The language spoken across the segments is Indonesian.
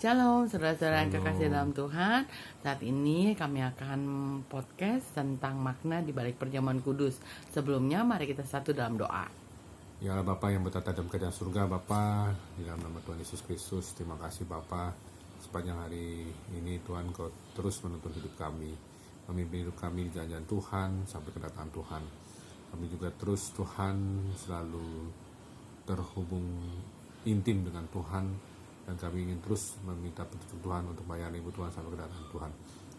Shalom, saudara-saudara yang kekasih dalam Tuhan. Saat ini kami akan podcast tentang makna di balik perjamuan kudus. Sebelumnya, mari kita satu dalam doa. Ya Allah Bapa yang bertata dalam kerajaan surga, Bapa, di dalam nama Tuhan Yesus Kristus, terima kasih Bapa. Sepanjang hari ini Tuhan Kau terus menuntun hidup kami, memimpin hidup kami di jalan Tuhan sampai kedatangan Tuhan. Kami juga terus Tuhan selalu terhubung intim dengan Tuhan, dan kami ingin terus meminta petunjuk Tuhan untuk melayani Ibu Tuhan sampai kedatangan Tuhan.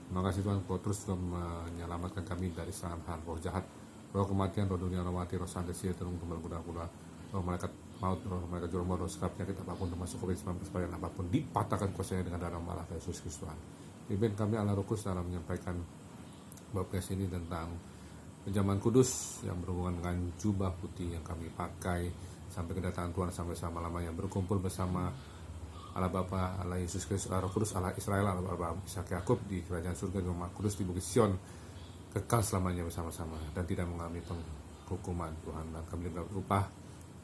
Terima kasih Tuhan, Kau terus sudah menyelamatkan kami dari serangan roh jahat, roh kematian, roh dunia, roh mati, roh santet, terung, tumbal, kuda-kuda, roh malaikat maut, roh malaikat jurumur, roh sekap, penyakit apapun, termasuk COVID-19, varian apapun, dipatahkan kuasanya dengan darah Allah Yesus Kristus Tuhan. Pimpin kami Allah Roh Kudus dalam menyampaikan podcast ini tentang perjamuan kudus yang berhubungan dengan jubah putih yang kami pakai sampai kedatangan Tuhan sampai selama-lamanya, berkumpul bersama Allah Bapa, Allah Yesus Kristus, Allah Roh Kudus, Allah Israel, Allah Abraham, Ishak, Yakub di kerajaan surga di rumah kudus di Bukit Sion, kekal selamanya bersama-sama dan tidak mengalami penghukuman Tuhan. Dan kami dapat upah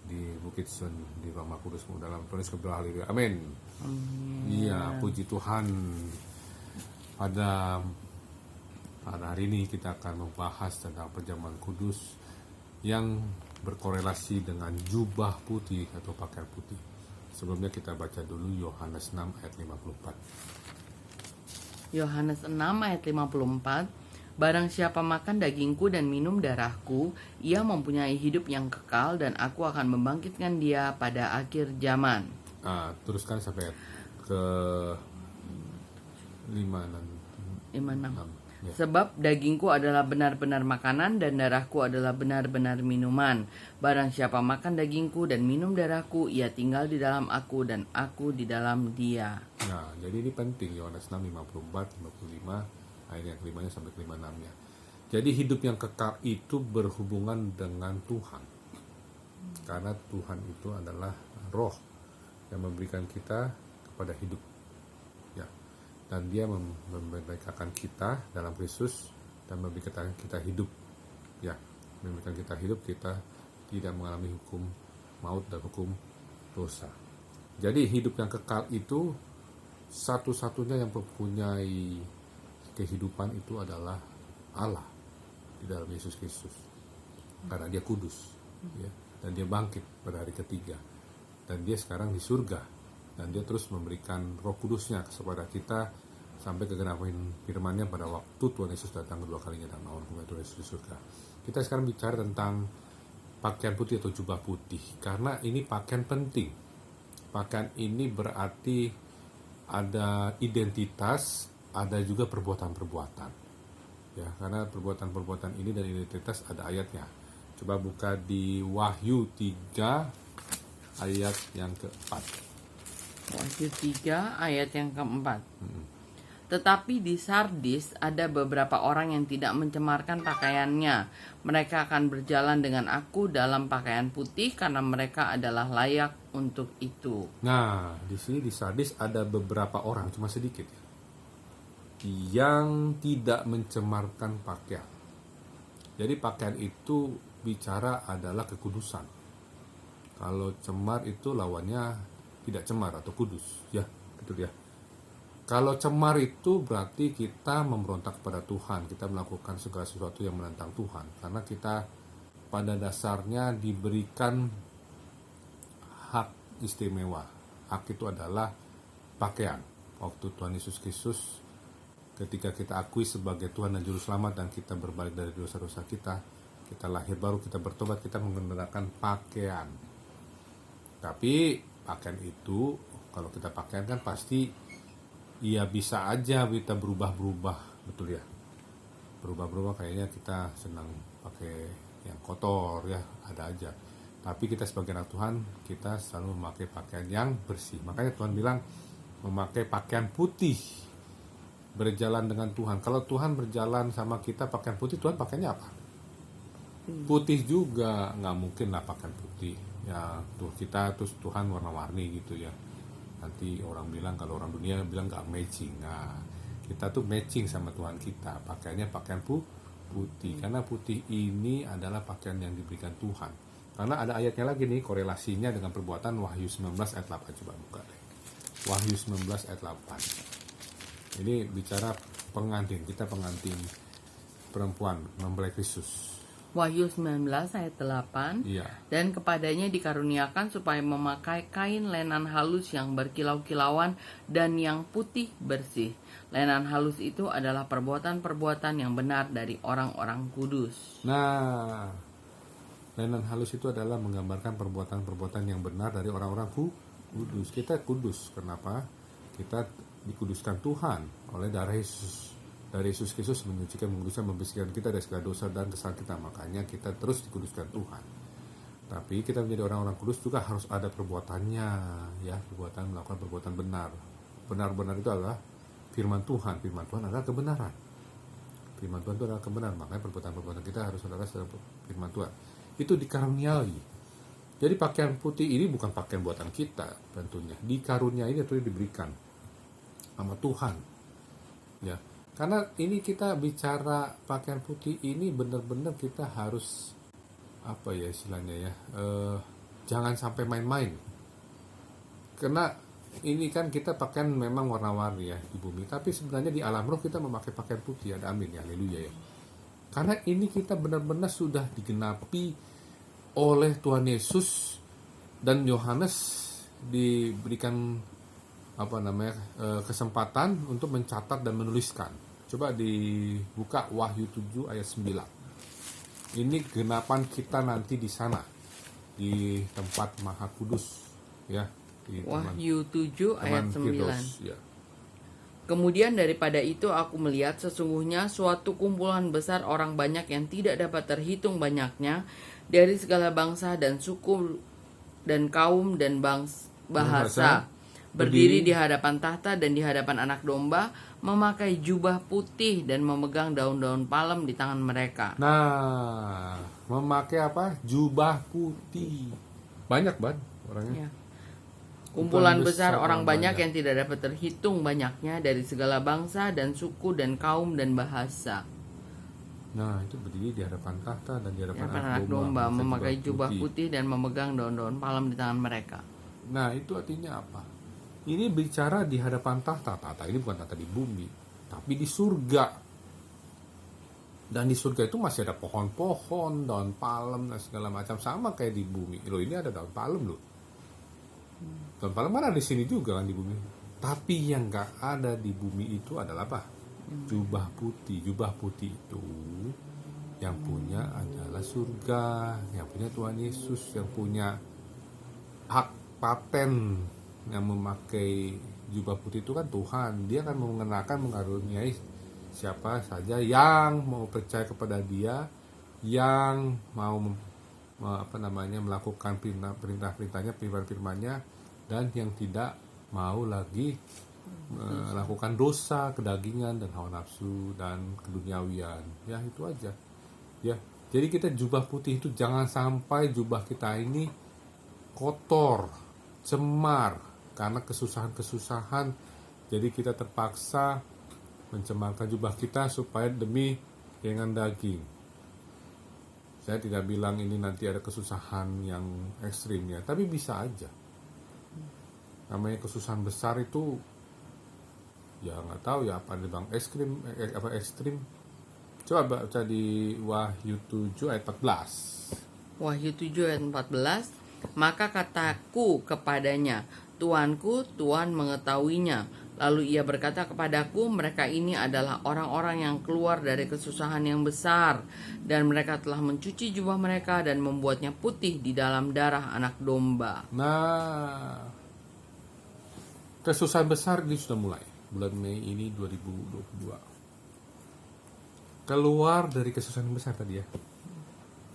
di Bukit Sion di rumah kudus dalam Tuhan Yesus berdoa, haleluya, amin. Iya, puji Tuhan. Pada hari ini kita akan membahas tentang perjamuan kudus yang berkorelasi dengan jubah putih atau pakaian putih. Sebelumnya kita baca dulu Yohanes 6 ayat 54. Yohanes 6 ayat 54. Barang siapa makan dagingku dan minum darahku, ia mempunyai hidup yang kekal, dan aku akan membangkitkan dia pada akhir zaman. Teruskan sampai ke 5 dan 56. 6. Ya. Sebab dagingku adalah benar-benar makanan dan darahku adalah benar-benar minuman. Barang siapa makan dagingku dan minum darahku, ia tinggal di dalam aku dan aku di dalam dia. Nah, jadi ini penting, Yohanes 6, 54, 55, ayat yang kelimanya sampai ke 56 ya. Jadi hidup yang kekal itu berhubungan dengan Tuhan. Karena Tuhan itu adalah roh yang memberikan kita kepada hidup. Ya. Dan dia memerdekakan kita dalam Kristus dan memberikan kita hidup. Ya, memberikan kita hidup, kita tidak mengalami hukum maut dan hukum dosa. Jadi hidup yang kekal itu satu-satunya yang mempunyai kehidupan itu adalah Allah di dalam Yesus Kristus. Karena dia kudus, ya, dan dia bangkit pada hari ketiga. Dan dia sekarang di surga. Dan dia terus memberikan roh kudusnya kepada kita sampai kegenapan firman-Nya pada waktu Tuhan Yesus datang kedua kalinya dalam awan Tuhan Yesus di surga. Kita sekarang bicara tentang pakaian putih atau jubah putih, karena ini pakaian penting. Pakaian ini berarti ada identitas, ada juga perbuatan-perbuatan. Ya, karena perbuatan-perbuatan ini dan identitas ada ayatnya. Coba buka di Wahyu 3 ayat yang keempat. Wahyu 3 ayat yang keempat. Tetapi di Sardis ada beberapa orang yang tidak mencemarkan pakaiannya. Mereka akan berjalan dengan aku dalam pakaian putih karena mereka adalah layak untuk itu. Nah, di sini di Sardis ada beberapa orang, cuma sedikit, yang tidak mencemarkan pakaian. Jadi pakaian itu bicara adalah kekudusan. Kalau cemar itu lawannya tidak cemar atau kudus, ya, betul ya. Kalau cemar itu berarti kita memberontak kepada Tuhan, kita melakukan segala sesuatu yang menentang Tuhan, karena kita pada dasarnya diberikan hak istimewa. Hak itu adalah pakaian. Waktu Tuhan Yesus Kristus, ketika kita akui sebagai Tuhan dan Juru Selamat dan kita berbalik dari dosa-dosa kita lahir baru, kita bertobat, kita menggunakan pakaian. Tapi pakaian itu, kalau kita pakaian kan pasti ya bisa aja kita berubah-berubah, betul ya. Berubah-berubah kayaknya kita senang pakai yang kotor ya, ada aja. Tapi kita sebagai anak Tuhan, kita selalu memakai pakaian yang bersih. Makanya Tuhan bilang memakai pakaian putih, berjalan dengan Tuhan. Kalau Tuhan berjalan sama kita pakaian putih, Tuhan pakainya apa? Putih juga, nggak mungkin lah pakaian putih. Ya, tuh kita terus Tuhan warna-warni gitu ya. Nanti orang bilang, kalau orang dunia bilang nggak matching. Nah, kita tuh matching sama Tuhan kita. Pakaiannya pakaian putih. Karena putih ini adalah pakaian yang diberikan Tuhan. Karena ada ayatnya lagi nih, korelasinya dengan perbuatan Wahyu 19 ayat 8. Coba buka deh. Wahyu 19 ayat 8. Ini bicara pengantin, kita pengantin perempuan mempelai Kristus. Wahyu 19 ayat 8. Iya. Dan kepadanya dikaruniakan supaya memakai kain lenan halus yang berkilau-kilauan dan yang putih bersih. Lenan halus itu adalah perbuatan-perbuatan yang benar dari orang-orang kudus. Nah, lenan halus itu adalah menggambarkan perbuatan-perbuatan yang benar dari orang-orang kudus. Kita kudus, kenapa? Kita dikuduskan Tuhan oleh darah Yesus. Dari Yesus Kristus menyucikan, menguduskan, membersihkan kita dari segala dosa dan kesalahan kita. Makanya kita terus dikuduskan Tuhan. Tapi kita menjadi orang-orang kudus juga harus ada perbuatannya, ya, perbuatan melakukan perbuatan benar. Benar-benar itu adalah firman Tuhan. Firman Tuhan adalah kebenaran. Firman Tuhan itu adalah kebenaran. Makanya perbuatan-perbuatan kita harus adalah firman Tuhan. Itu dikaruniai. Jadi pakaian putih ini bukan pakaian buatan kita tentunya. Dikaruniai itu diberikan sama Tuhan. Ya. Karena ini kita bicara pakaian putih ini benar-benar kita harus apa ya istilahnya ya, jangan sampai main-main. Karena ini kan kita pakaian memang warna-warni ya di bumi, tapi sebenarnya di alam roh kita memakai pakaian putih. Ada amin ya, haleluya ya. Karena ini kita benar-benar sudah digenapi oleh Tuhan Yesus, dan Yohanes diberikan kesempatan untuk mencatat dan menuliskan. Coba dibuka Wahyu 7 ayat 9. Ini genapan kita nanti di sana, di tempat Maha Kudus, ya. Di Wahyu 7 ayat 9. Firdaus, ya. Kemudian daripada itu aku melihat sesungguhnya suatu kumpulan besar orang banyak yang tidak dapat terhitung banyaknya, dari segala bangsa dan suku dan kaum dan bahasa, berdiri di hadapan tahta dan di hadapan Anak Domba, memakai jubah putih dan memegang daun-daun palem di tangan mereka. Nah, memakai apa? Jubah putih. Banyak banget orangnya. Ya. Kumpulan besar orang banyak yang tidak dapat terhitung banyaknya, dari segala bangsa dan suku dan kaum dan bahasa. Nah, itu berdiri di hadapan tahta dan di hadapan Anak Domba, memakai jubah putih dan memegang daun-daun palem di tangan mereka. Nah, itu artinya apa? Ini bicara di hadapan tahta. Tahta ini bukan tahta di bumi, tapi di surga. Dan di surga itu masih ada pohon-pohon, daun palem dan segala macam, sama kayak di bumi. Loh, ini ada daun palem loh. Daun palem mana di sini juga kan di bumi. Tapi yang nggak ada di bumi itu adalah apa? Jubah putih. Jubah putih itu yang punya adalah surga, yang punya Tuhan Yesus, yang punya hak paten. Yang memakai jubah putih itu kan Tuhan. Dia akan mengenakan, mengaruniai siapa saja yang mau percaya kepada Dia, yang mau melakukan perintah-perintahnya, firman-firmannya, dan yang tidak mau lagi melakukan dosa, kedagingan dan hawa nafsu dan keduniawian. Ya, itu aja. Ya. Jadi kita jubah putih itu jangan sampai jubah kita ini kotor, cemar karena kesusahan-kesusahan. Jadi kita terpaksa mencemarkan jubah kita supaya demi keinginan daging. Saya tidak bilang ini nanti ada kesusahan yang ekstrim ya, tapi bisa aja. Namanya kesusahan besar itu ya nggak tahu ya apa bang, ekstrim. Coba baca di Wahyu 7 ayat 14. Wahyu 7 ayat 14. Maka kataku kepadanya, Tuanku, Tuhan mengetahuinya. Lalu ia berkata kepadaku, mereka ini adalah orang-orang yang keluar dari kesusahan yang besar, dan mereka telah mencuci jubah mereka dan membuatnya putih di dalam darah Anak Domba. Nah, kesusahan besar ini sudah mulai. Bulan Mei ini 2022. Keluar dari kesusahan besar tadi ya.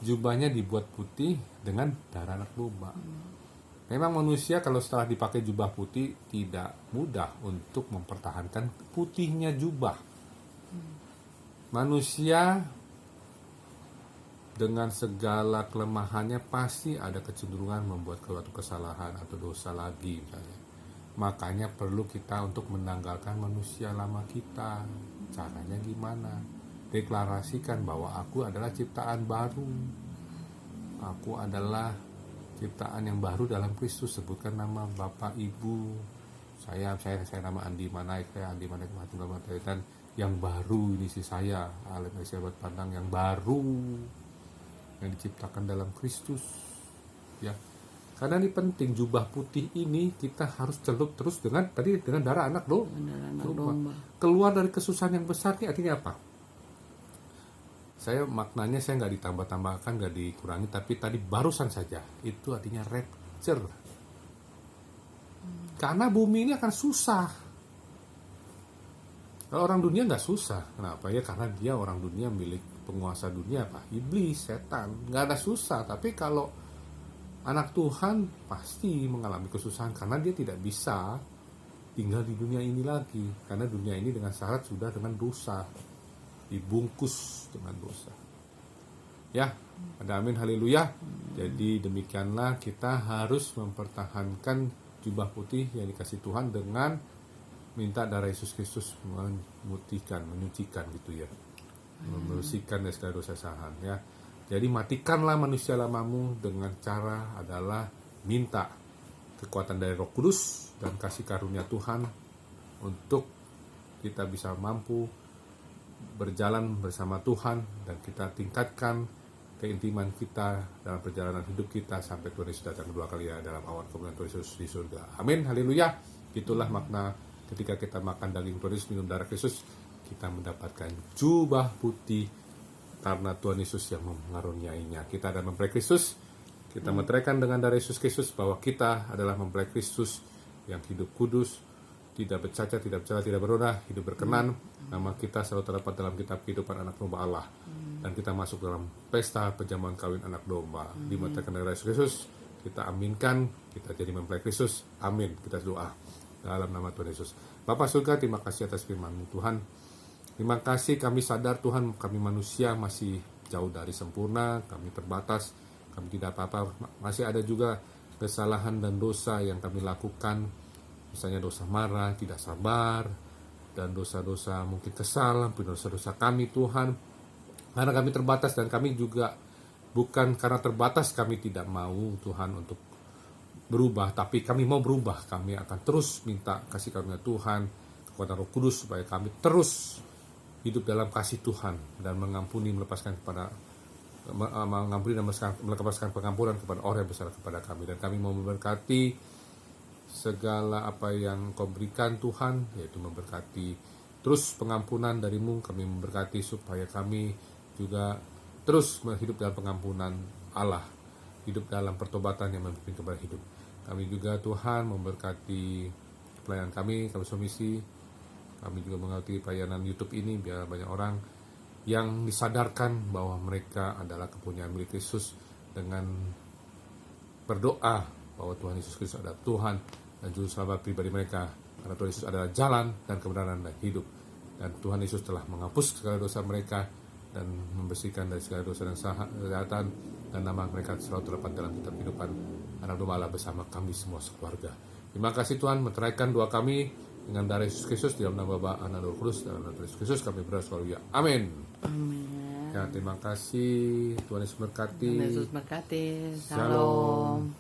Jubahnya dibuat putih dengan darah Anak Domba. Memang manusia kalau setelah dipakai jubah putih tidak mudah untuk mempertahankan putihnya jubah. Manusia dengan segala kelemahannya pasti ada kecenderungan membuat suatu kesalahan atau dosa lagi misalnya. Makanya perlu kita untuk menanggalkan manusia lama kita. Caranya gimana? Deklarasikan bahwa aku adalah ciptaan baru. Aku adalah ciptaan yang baru dalam Kristus. Sebutkan nama Bapak, Ibu, saya nama Andi Manaik, dan yang baru ini saya Alan Sahabat Pandang yang baru yang diciptakan dalam Kristus, ya. Karena ini penting, jubah putih ini kita harus celup terus dengan darah anak domba. Keluar dari kesusahan yang besar ini artinya apa? Maknanya saya nggak ditambah-tambahkan, nggak dikurangi, tapi tadi barusan saja itu artinya rapture. Karena bumi ini akan susah. Kalau orang dunia nggak susah, kenapa ya? Karena dia orang dunia, milik penguasa dunia apa? Iblis, setan, nggak ada susah. Tapi kalau anak Tuhan pasti mengalami kesusahan karena dia tidak bisa tinggal di dunia ini lagi. Karena dunia ini dengan syarat sudah dengan dosa, dibungkus dengan dosa. Ya, ada amin, haleluya. Jadi demikianlah kita harus mempertahankan jubah putih yang dikasih Tuhan dengan minta darah Yesus Kristus memutihkan, menyucikan gitu ya, membersihkan dari segala dosa kesalahan ya. Jadi matikanlah manusia lamamu dengan cara adalah minta kekuatan dari Roh Kudus dan kasih karunia Tuhan untuk kita bisa mampu berjalan bersama Tuhan dan kita tingkatkan keintiman kita dalam perjalanan hidup kita sampai Tuhan Yesus datang kedua kali ya dalam awan kemuliaan Tuhan Yesus di surga. Amin, haleluya. Itulah makna ketika kita makan daging Tuhan Yesus, minum darah Kristus, kita mendapatkan jubah putih karena Tuhan Yesus yang mengaruniainya. Kita adalah mempelai Kristus. Kita meteraikan dengan darah Yesus Kristus bahwa kita adalah mempelai Kristus yang hidup kudus, tidak bercacat, tidak bercela, tidak bernoda, hidup berkenan. Nama kita selalu terdapat dalam kitab kehidupan anak domba Allah. Dan kita masuk dalam pesta perjamuan kawin anak domba. Dimeteraikan dengan darah Yesus Kristus, kita aminkan, kita jadi mempelai Kristus. Amin. Kita doa dalam nama Tuhan Yesus. Bapa surga, terima kasih atas firman-Mu Tuhan. Terima kasih, kami sadar Tuhan, kami manusia masih jauh dari sempurna, kami terbatas, kami tidak apa-apa, masih ada juga kesalahan dan dosa yang kami lakukan, misalnya dosa marah, tidak sabar, dan dosa-dosa mungkin kesal, dosa-dosa kami Tuhan, karena kami terbatas dan kami juga bukan karena terbatas kami tidak mau Tuhan untuk berubah, tapi kami mau berubah, kami akan terus minta kasih karunia Tuhan, kekuatan Roh Kudus supaya kami terus hidup dalam kasih Tuhan dan mengampuni, melepaskan pengampunan kepada orang yang bersalah kepada kami. Dan kami mau memberkati segala apa yang Kau berikan Tuhan, yaitu memberkati terus pengampunan dari-Mu, kami memberkati supaya kami juga terus hidup dalam pengampunan Allah, hidup dalam pertobatan yang memimpin kepada hidup. Kami juga Tuhan memberkati pelayanan kami Somisi. Kami juga mengerti pelayanan YouTube ini biar banyak orang yang disadarkan bahwa mereka adalah kepunyaan milik Yesus dengan berdoa bahwa Tuhan Yesus Kristus adalah Tuhan dan juru selamat pribadi mereka, karena Tuhan Yesus adalah jalan dan kebenaran dan hidup, dan Tuhan Yesus telah menghapus segala dosa mereka dan membersihkan dari segala dosa dan kejahatan, dan nama mereka selalu terdapat dalam kitab kehidupan anak domba Allah bersama kami semua sekeluarga. Terima kasih Tuhan, meteraikan doa kami dengan darah Yesus Kristus, di dalam nama Bapa, Anak, Roh Kudus, dalam nama Yesus Kristus kami berdoa selalu ya. Amin. Amin. Ya, terima kasih. Tuhan Yesus berkati. Tuhan Yesus berkati. Shalom.